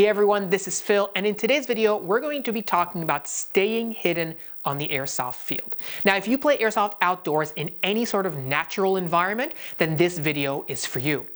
Hey everyone, this is Phil, and in today's video, we're going to be talking about staying hidden on the airsoft field. Now, if you play airsoft outdoors in any sort of natural environment, then this video is for you.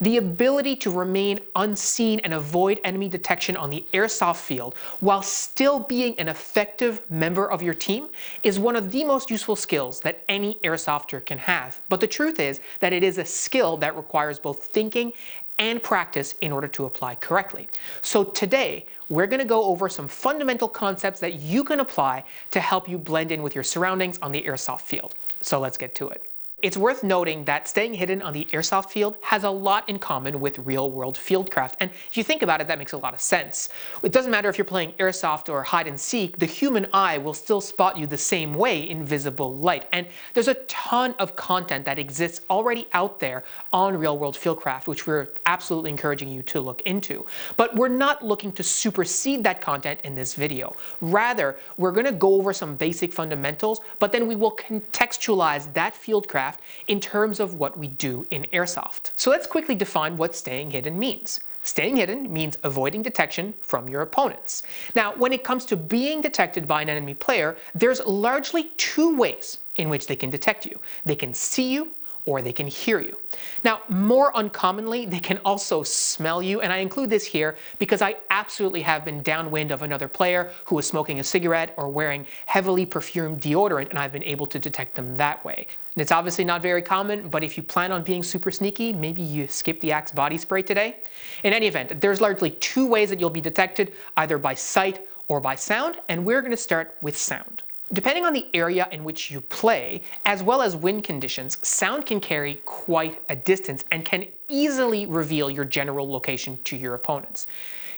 The ability to remain unseen and avoid enemy detection on the airsoft field while still being an effective member of your team is one of the most useful skills that any airsofter can have. But the truth is that it is a skill that requires both thinking and practice in order to apply correctly. So today, we're going to go over some fundamental concepts that you can apply to help you blend in with your surroundings on the airsoft field. So let's get to it. It's worth noting that staying hidden on the airsoft field has a lot in common with real-world fieldcraft, and if you think about it, that makes a lot of sense. It doesn't matter if you're playing airsoft or hide and seek, the human eye will still spot you the same way in visible light, and there's a ton of content that exists already out there on real-world fieldcraft, which we're absolutely encouraging you to look into. But we're not looking to supersede that content in this video. Rather, we're going to go over some basic fundamentals, but then we will contextualize that fieldcraft in terms of what we do in airsoft. So let's quickly define what staying hidden means. Staying hidden means avoiding detection from your opponents. Now, when it comes to being detected by an enemy player, there's largely two ways in which they can detect you. They can see you, or they can hear you. Now, more uncommonly, they can also smell you, and I include this here because I absolutely have been downwind of another player who was smoking a cigarette or wearing heavily perfumed deodorant, and I've been able to detect them that way. And it's obviously not very common, but if you plan on being super sneaky, maybe you skip the Axe body spray today. In any event, there's largely two ways that you'll be detected, either by sight or by sound, and we're going to start with sound. Depending on the area in which you play, as well as wind conditions, sound can carry quite a distance and can easily reveal your general location to your opponents.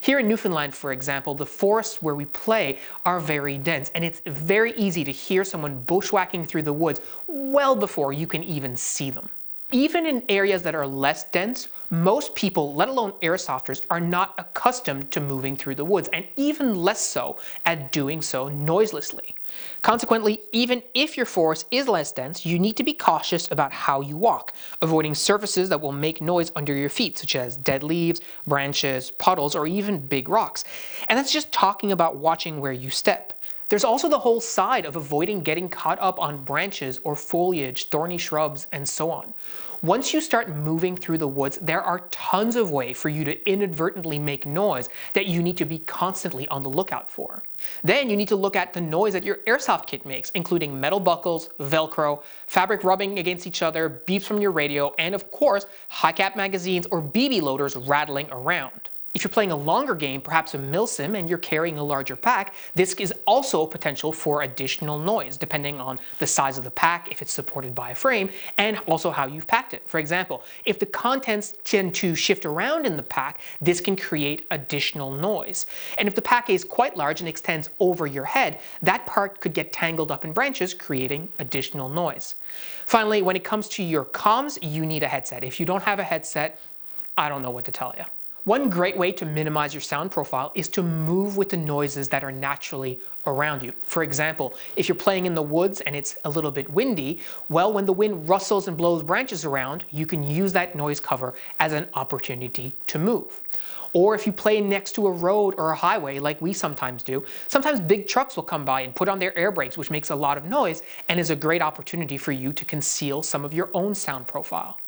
Here in Newfoundland, for example, the forests where we play are very dense, and it's very easy to hear someone bushwhacking through the woods well before you can even see them. Even in areas that are less dense, most people, let alone airsofters, are not accustomed to moving through the woods, and even less so at doing so noiselessly. Consequently, even if your forest is less dense, you need to be cautious about how you walk, avoiding surfaces that will make noise under your feet, such as dead leaves, branches, puddles, or even big rocks. And that's just talking about watching where you step. There's also the whole side of avoiding getting caught up on branches or foliage, thorny shrubs, and so on. Once you start moving through the woods, there are tons of ways for you to inadvertently make noise that you need to be constantly on the lookout for. Then you need to look at the noise that your airsoft kit makes, including metal buckles, Velcro, fabric rubbing against each other, beeps from your radio, and of course, high-cap magazines or BB loaders rattling around. If you're playing a longer game, perhaps a milsim, and you're carrying a larger pack, this is also a potential for additional noise, depending on the size of the pack, if it's supported by a frame, and also how you've packed it. For example, if the contents tend to shift around in the pack, this can create additional noise. And if the pack is quite large and extends over your head, that part could get tangled up in branches, creating additional noise. Finally, when it comes to your comms, you need a headset. If you don't have a headset, I don't know what to tell you. One great way to minimize your sound profile is to move with the noises that are naturally around you. For example, if you're playing in the woods and it's a little bit windy, well, when the wind rustles and blows branches around, you can use that noise cover as an opportunity to move. Or if you play next to a road or a highway like we sometimes do, sometimes big trucks will come by and put on their air brakes, which makes a lot of noise and is a great opportunity for you to conceal some of your own sound profile.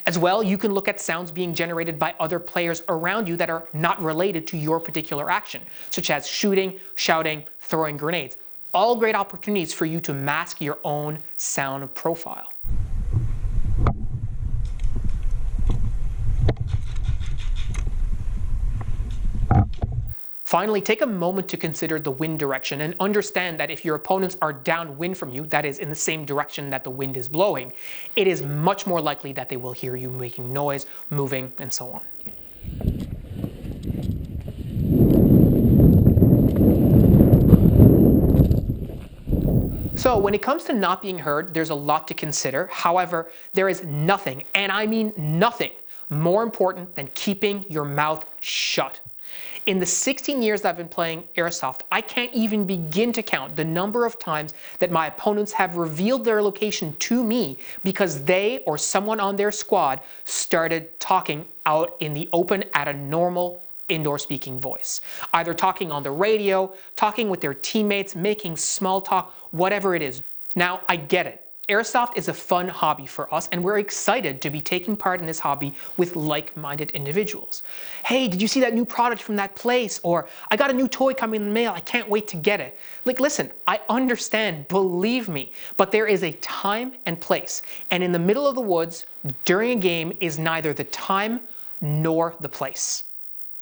As well, you can look at sounds being generated by other players around you that are not related to your particular action, such as shooting, shouting, throwing grenades. All great opportunities for you to mask your own sound profile. Finally, take a moment to consider the wind direction and understand that if your opponents are downwind from you, that is in the same direction that the wind is blowing, it is much more likely that they will hear you making noise, moving, and so on. So when it comes to not being heard, there's a lot to consider. However, there is nothing, and I mean nothing, more important than keeping your mouth shut. In the 16 years I've been playing Airsoft, I can't even begin to count the number of times that my opponents have revealed their location to me because they or someone on their squad started talking out in the open at a normal indoor speaking voice. Either talking on the radio, talking with their teammates, making small talk, whatever it is. Now, I get it. Airsoft is a fun hobby for us, and we're excited to be taking part in this hobby with like-minded individuals. Hey, did you see that new product from that place? Or, I got a new toy coming in the mail, I can't wait to get it. Like, listen, I understand, believe me, but there is a time and place. And in the middle of the woods, during a game, is neither the time nor the place.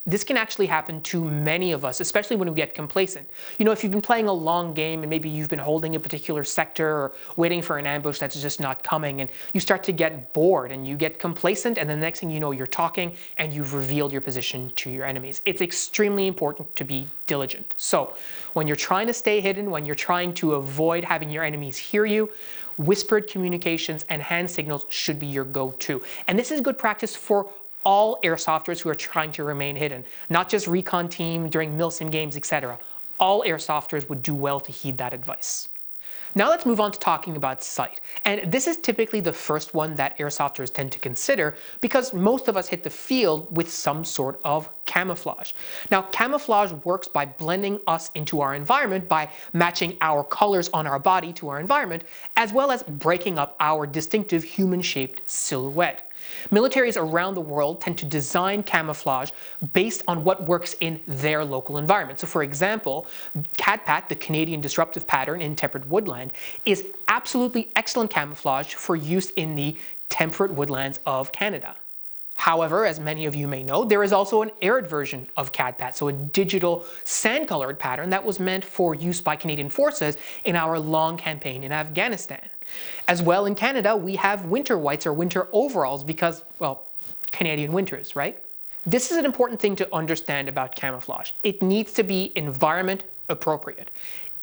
This can actually happen to many of us, especially when we get complacent. You know, if you've been playing a long game and maybe you've been holding a particular sector or waiting for an ambush that's just not coming, and you start to get bored and you get complacent, and the next thing you know, you're talking and you've revealed your position to your enemies. It's extremely important to be diligent. So when you're trying to stay hidden, when you're trying to avoid having your enemies hear you, whispered communications and hand signals should be your go-to. And this is good practice for all airsofters who are trying to remain hidden, not just recon team during milsim games, etc. All airsofters would do well to heed that advice. Now let's move on to talking about sight. And this is typically the first one that airsofters tend to consider because most of us hit the field with some sort of camouflage. Now, camouflage works by blending us into our environment by matching our colors on our body to our environment, as well as breaking up our distinctive human-shaped silhouette. Militaries around the world tend to design camouflage based on what works in their local environment. So for example, CADPAT, the Canadian Disruptive Pattern in temperate woodland, is absolutely excellent camouflage for use in the temperate woodlands of Canada. However, as many of you may know, there is also an arid version of CADPAT, so a digital sand-colored pattern that was meant for use by Canadian forces in our long campaign in Afghanistan. As well, in Canada, we have winter whites or winter overalls because, well, Canadian winters, right? This is an important thing to understand about camouflage. It needs to be environment appropriate.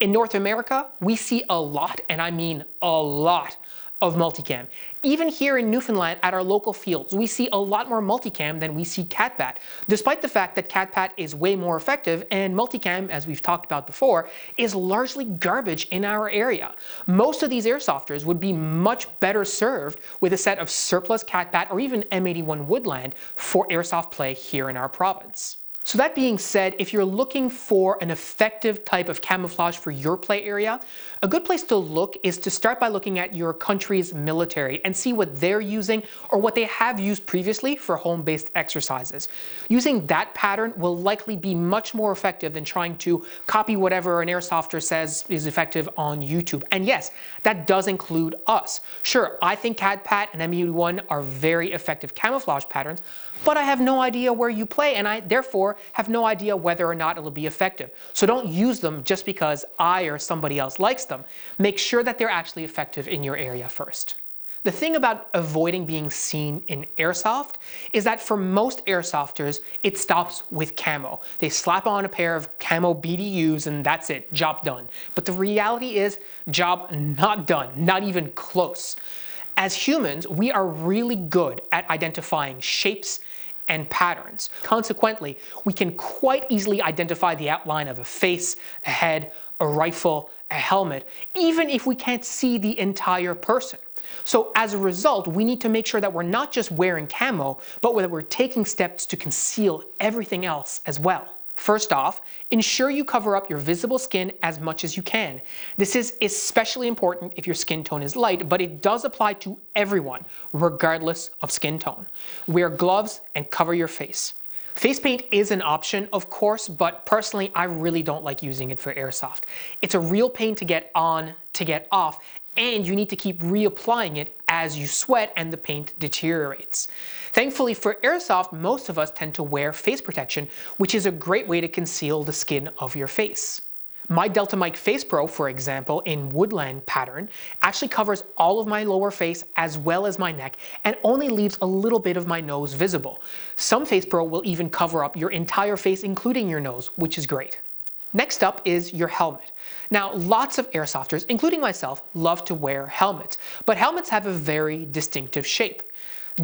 In North America, we see a lot, and I mean a lot, of multicam. Even here in Newfoundland at our local fields, we see a lot more multicam than we see CADPAT, despite the fact that CADPAT is way more effective and multicam, as we've talked about before, is largely garbage in our area. Most of these airsofters would be much better served with a set of surplus CADPAT or even M81 Woodland for airsoft play here in our province. So that being said, if you're looking for an effective type of camouflage for your play area, a good place to look is to start by looking at your country's military and see what they're using or what they have used previously for home-based exercises. Using that pattern will likely be much more effective than trying to copy whatever an airsofter says is effective on YouTube. And yes, that does include us. Sure, I think CADPAT and M81 are very effective camouflage patterns, but I have no idea where you play, and I therefore have no idea whether or not it'll be effective. So don't use them just because I or somebody else likes them. Make sure that they're actually effective in your area first. The thing about avoiding being seen in airsoft is that for most airsofters, it stops with camo. They slap on a pair of camo BDUs and that's it, job done. But the reality is, job not done, not even close. As humans, we are really good at identifying shapes and patterns. Consequently, we can quite easily identify the outline of a face, a head, a rifle, a helmet, even if we can't see the entire person. So as a result, we need to make sure that we're not just wearing camo, but that we're taking steps to conceal everything else as well. First off, ensure you cover up your visible skin as much as you can. This is especially important if your skin tone is light, but it does apply to everyone, regardless of skin tone. Wear gloves and cover your face. Face paint is an option, of course, but personally, I really don't like using it for airsoft. It's a real pain to get on, to get off, and you need to keep reapplying it as you sweat and the paint deteriorates. Thankfully for airsoft, most of us tend to wear face protection, which is a great way to conceal the skin of your face. My Delta Mic Face Pro, for example, in Woodland pattern, actually covers all of my lower face as well as my neck and only leaves a little bit of my nose visible. Some Face Pro will even cover up your entire face, including your nose, which is great. Next up is your helmet. Now, lots of airsofters, including myself, love to wear helmets, but helmets have a very distinctive shape.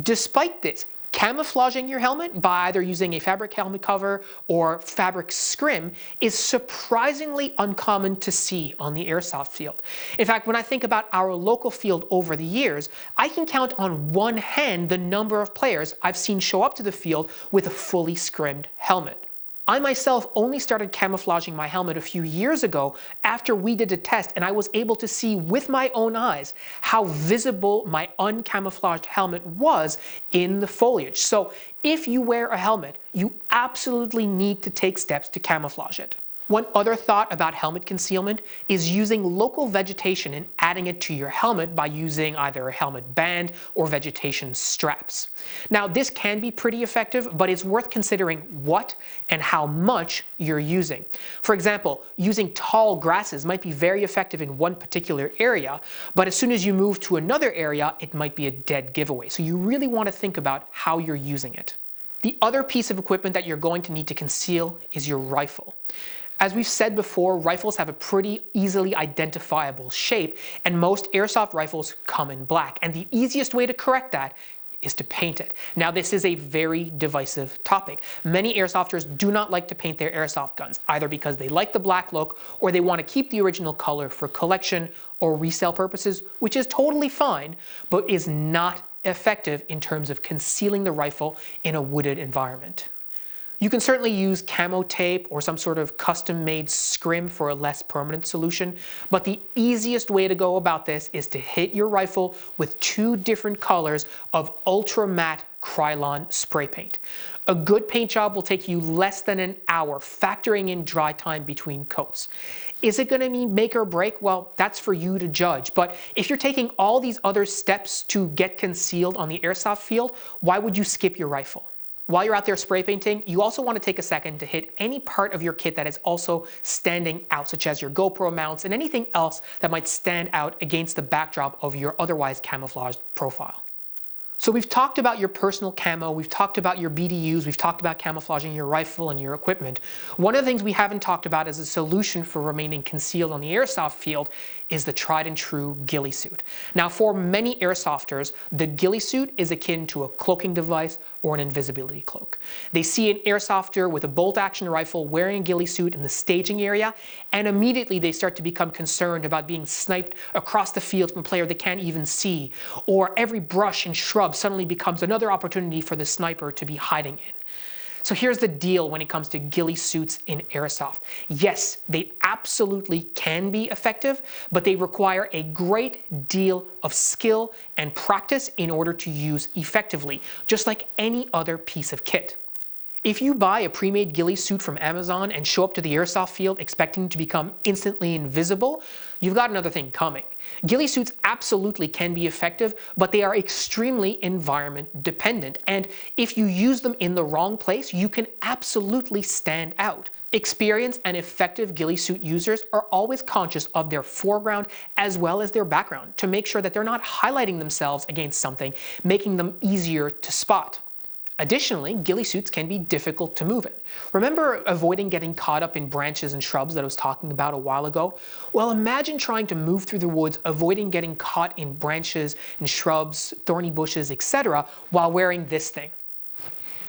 Despite this, Camouflaging your helmet by either using a fabric helmet cover or fabric scrim is surprisingly uncommon to see on the airsoft field. In fact, when I think about our local field over the years, I can count on one hand the number of players I've seen show up to the field with a fully scrimmed helmet. I myself only started camouflaging my helmet a few years ago after we did a test, and I was able to see with my own eyes how visible my uncamouflaged helmet was in the foliage. So if you wear a helmet, you absolutely need to take steps to camouflage it. One other thought about helmet concealment is using local vegetation and adding it to your helmet by using either a helmet band or vegetation straps. Now, this can be pretty effective, but it's worth considering what and how much you're using. For example, using tall grasses might be very effective in one particular area, but as soon as you move to another area, it might be a dead giveaway. So you really want to think about how you're using it. The other piece of equipment that you're going to need to conceal is your rifle. As we've said before, rifles have a pretty easily identifiable shape, and most airsoft rifles come in black. And the easiest way to correct that is to paint it. Now, this is a very divisive topic. Many airsofters do not like to paint their airsoft guns, either because they like the black look or they want to keep the original color for collection or resale purposes, which is totally fine, but is not effective in terms of concealing the rifle in a wooded environment. You can certainly use camo tape or some sort of custom-made scrim for a less permanent solution, but the easiest way to go about this is to hit your rifle with 2 different colors of ultra matte Krylon spray paint. A good paint job will take you less than an hour, factoring in dry time between coats. Is it going to mean make or break? Well, that's for you to judge. But if you're taking all these other steps to get concealed on the airsoft field, why would you skip your rifle? While you're out there spray painting, you also want to take a second to hit any part of your kit that is also standing out, such as your GoPro mounts and anything else that might stand out against the backdrop of your otherwise camouflaged profile. So we've talked about your personal camo, we've talked about your BDUs, we've talked about camouflaging your rifle and your equipment. One of the things we haven't talked about as a solution for remaining concealed on the airsoft field is the tried and true ghillie suit. Now, for many airsofters, the ghillie suit is akin to a cloaking device or an invisibility cloak. They see an airsofter with a bolt-action rifle wearing a ghillie suit in the staging area, and immediately they start to become concerned about being sniped across the field from a player they can't even see, or every brush and shrub suddenly becomes another opportunity for the sniper to be hiding in. So here's the deal when it comes to ghillie suits in airsoft. Yes, they absolutely can be effective, but they require a great deal of skill and practice in order to use effectively, just like any other piece of kit. If you buy a pre-made ghillie suit from Amazon and show up to the airsoft field expecting to become instantly invisible, you've got another thing coming. Ghillie suits absolutely can be effective, but they are extremely environment dependent, and if you use them in the wrong place, you can absolutely stand out. Experienced and effective ghillie suit users are always conscious of their foreground as well as their background to make sure that they're not highlighting themselves against something, making them easier to spot. Additionally, ghillie suits can be difficult to move in. Remember avoiding getting caught up in branches and shrubs that I was talking about a while ago? Well, imagine trying to move through the woods, avoiding getting caught in branches and shrubs, thorny bushes, etc. while wearing this thing.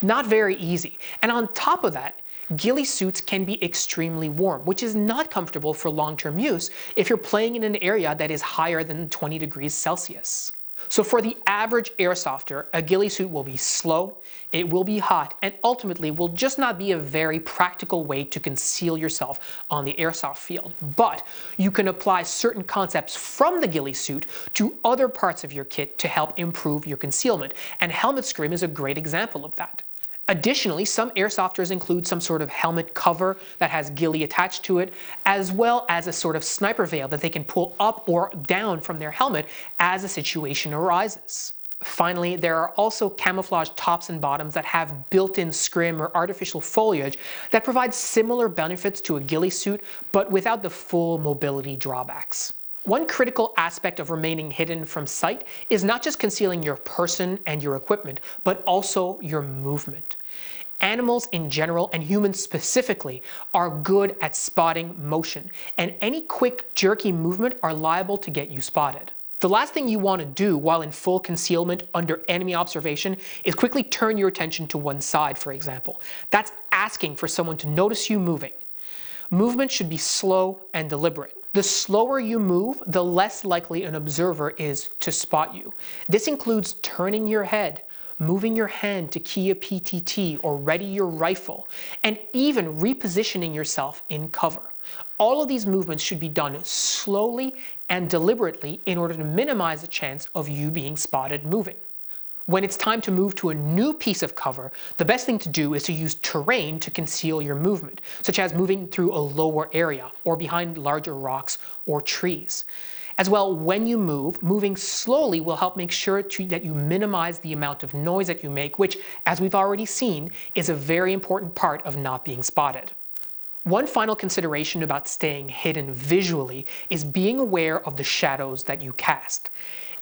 Not very easy. And on top of that, ghillie suits can be extremely warm, which is not comfortable for long-term use if you're playing in an area that is higher than 20 degrees Celsius. So for the average airsofter, a ghillie suit will be slow, it will be hot, and ultimately will just not be a very practical way to conceal yourself on the airsoft field. But you can apply certain concepts from the ghillie suit to other parts of your kit to help improve your concealment, and helmet scrim is a great example of that. Additionally, some airsofters include some sort of helmet cover that has ghillie attached to it, as well as a sort of sniper veil that they can pull up or down from their helmet as a situation arises. Finally, there are also camouflage tops and bottoms that have built-in scrim or artificial foliage that provide similar benefits to a ghillie suit, but without the full mobility drawbacks. One critical aspect of remaining hidden from sight is not just concealing your person and your equipment, but also your movement. Animals in general, and humans specifically, are good at spotting motion, and any quick, jerky movement are liable to get you spotted. The last thing you want to do while in full concealment under enemy observation is quickly turn your attention to one side, for example. That's asking for someone to notice you moving. Movement should be slow and deliberate. The slower you move, the less likely an observer is to spot you. This includes turning your head, moving your hand to key a PTT or ready your rifle, and even repositioning yourself in cover. All of these movements should be done slowly and deliberately in order to minimize the chance of you being spotted moving. When it's time to move to a new piece of cover, the best thing to do is to use terrain to conceal your movement, such as moving through a lower area or behind larger rocks or trees. As well, when you move, moving slowly will help make sure that you minimize the amount of noise that you make, which, as we've already seen, is a very important part of not being spotted. One final consideration about staying hidden visually is being aware of the shadows that you cast.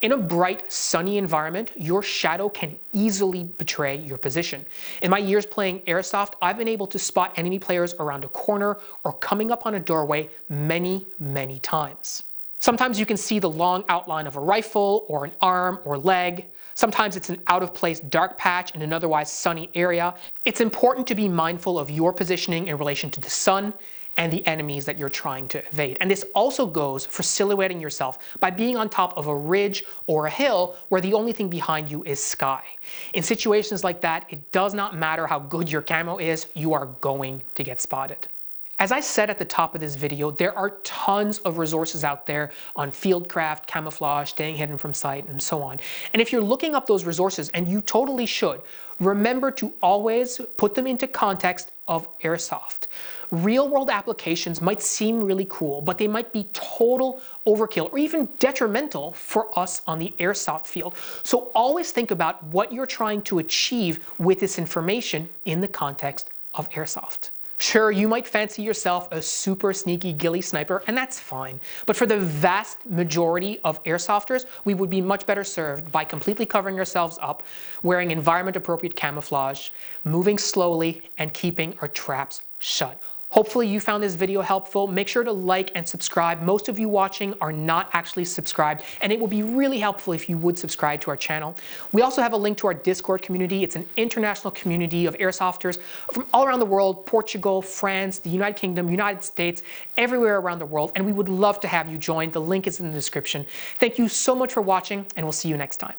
In a bright, sunny environment, your shadow can easily betray your position. In my years playing Airsoft, I've been able to spot enemy players around a corner or coming up on a doorway many, many times. Sometimes you can see the long outline of a rifle or an arm or leg. Sometimes it's an out-of-place dark patch in an otherwise sunny area. It's important to be mindful of your positioning in relation to the sun and the enemies that you're trying to evade. And this also goes for silhouetting yourself by being on top of a ridge or a hill where the only thing behind you is sky. In situations like that, it does not matter how good your camo is, you are going to get spotted. As I said at the top of this video, there are tons of resources out there on fieldcraft, camouflage, staying hidden from sight, and so on. And if you're looking up those resources, and you totally should, remember to always put them into context of Airsoft. Real-world applications might seem really cool, but they might be total overkill or even detrimental for us on the Airsoft field. So always think about what you're trying to achieve with this information in the context of Airsoft. Sure, you might fancy yourself a super sneaky ghillie sniper, and that's fine. But for the vast majority of airsofters, we would be much better served by completely covering ourselves up, wearing environment-appropriate camouflage, moving slowly, and keeping our traps shut. Hopefully you found this video helpful. Make sure to like and subscribe. Most of you watching are not actually subscribed, and it will be really helpful if you would subscribe to our channel. We also have a link to our Discord community. It's an international community of airsofters from all around the world: Portugal, France, the United Kingdom, United States, everywhere around the world, and we would love to have you join. The link is in the description. Thank you so much for watching, and we'll see you next time.